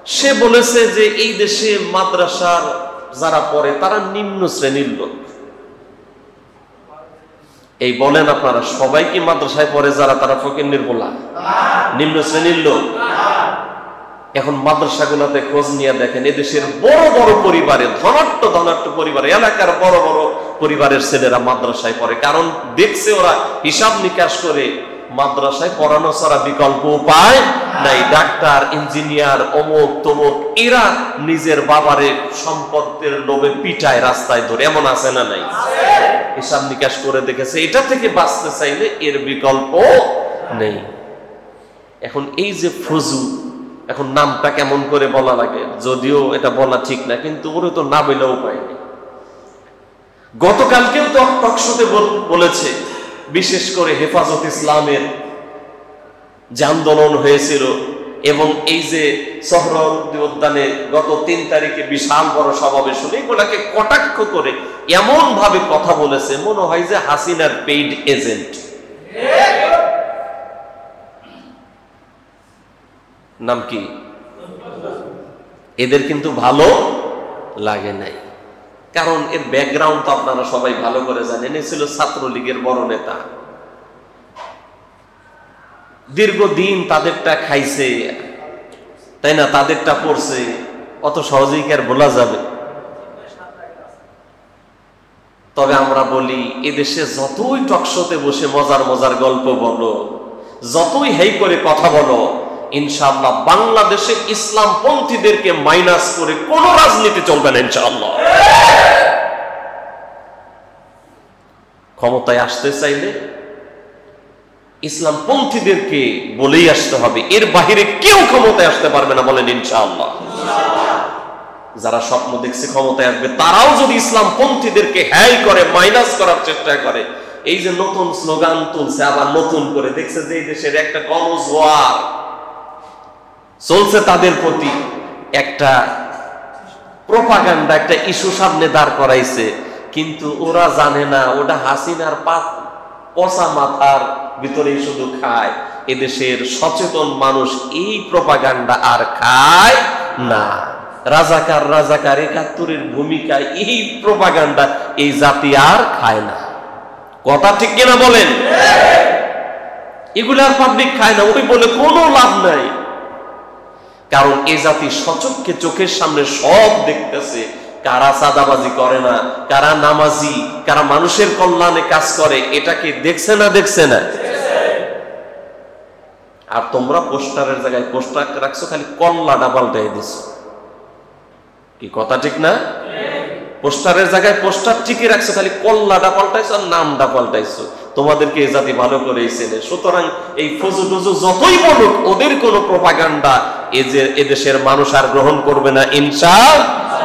সে বলেছে যে এই দেশে মাদ্রাসার যারা পড়ে তারা নিম্ন শ্রেণীর লোক। এই বলেন আপনারা সবাই কি মাদ্রাসায় পড়ে যারা তারা ফকিন্নির পোলা, নিম্ন শ্রেণীর লোক? এখন মাদ্রাসাগুলোতে খোঁজ নিয়ে দেখেন এদেশের বড় বড় পরিবারে, ধনাঢ্য পরিবারে, এলাকার বড় বড় পরিবারের ছেলেরা মাদ্রাসায় পড়ে। কারণ দেখছে ওরা হিসাব নিকাশ করে মাদ্রাসায় পড়ানো ছাড়া বিকল্প উপায় নাই। ডাক্তার, ইঞ্জিনিয়ার, অমুক তমুক, এরা নিজের বাবারে সম্পদের লোভে পিটায় রাস্তায় ধরে, এমন আছে না নাই? হিসাব নিকাশ করে দেখেছে এটা থেকে বাঁচতে চাইলে এর বিকল্প নেই। এখন এই যে ফজু, এখন নামটা কেমন করে বলা লাগে, যদিও এটা বলা ঠিক না, কিন্তু ওরে তো না বলে উপায় নেই। গতকালকেও তো টকশোতে বলেছে, বিশেষ করে হেফাজত ইসলামের যে আন্দোলন হয়েছিল এবং এই যে সোহরাওয়ার্দী উদ্যানে গত 3 তারিখে বিশাল বড় সমাবেশ হলো, এগুলাকে কটাক্ষ করে এমন ভাবে কথা বলেছে মনে হয় যে হাসিনার পেইড এজেন্ট। নাম কি? এদের কিন্তু ভালো লাগে নাই, কারণ এর ব্যাকগ্রাউন্ড তো আপনারা সবাই ভালো করে জানেন। এ ছিল ছাত্রলীগের বড় নেতা, দীর্ঘদিন তাদেরটা খাইছে, তাই না? তাদেরটা পড়ছে, অত সহজেই কি আর বলা যাবে? তবে আমরা বলি এদেশে যতই টকশোতে বসে মজার মজার গল্প বলো, যতই হেই করে কথা বলো, ইনশাআল্লাহ বাংলাদেশে ইসলাম পন্থীদেরকে মাইনাস করে কোন রাজনীতি চলবে না ইনশাআল্লাহ। ক্ষমতায় আসতে চাইলে ইসলাম পন্থীদেরকে বলেই আসতে হবে, এর বাহিরে কেউ ক্ষমতায় আসতে পারবে না, বলেন ইনশাআল্লাহ। যারা স্বপ্ন দেখছে ক্ষমতায় আসবে, তারাও যদি ইসলাম পন্থীদেরকে হ্যাই করে, মাইনাস করার চেষ্টা করে, এই যে নতুন স্লোগান তুলছে আবার নতুন করে, দেখছে যে এই দেশের একটা গণজোয়ার চলছে, তাদের প্রতি একটা প্রোপাগান্ডা, একটা ইস্যু সামনে দাঁড় করাইছে, কিন্তু ওরা জানে না ওটা হাসিনার পচা মাথার ভিতরেই শুধু খায়। এদেশের সচেতন মানুষ এই প্রোপাগান্ডা আর খায় না। রাজাকার ৭১-এর ভূমিকায় এই প্রোপাগান্ডা এই জাতি আর খায় না। কথা ঠিক কিনা বলেন? এগুলো আর পাবলিক খায় না, ওই বলে কোনো লাভ নাই। কারণ এ জাতি সচক্ষে চোখের সামনে সব দেখতেছে, কারা চাঁদাবাজি করে না, কারা নামাজি, কারা মানুষের কল্যাণে কাজ করে, এটাকে দেখছে না? দেখছে না? আর তোমরা পোস্টারের জায়গায় পোস্টার রাখছো, খালি কল্লাটা পাল্টাই দিছো। কি কথা ঠিক না? পোস্টারের জায়গায় পোস্টার ঠিকই রাখছো, খালি কল্লাটা পাল্টাইছো আর নামটা পাল্টাইছো। তোমাদেরকে এই জাতি ভালো করেই চেনে। সুতরাং এই ফজু টজু যতই বলুক, ওদের কোনো প্রোপাগান্ডা এদেশের মানুষ আর গ্রহণ করবে না ইনশাআল্লাহ।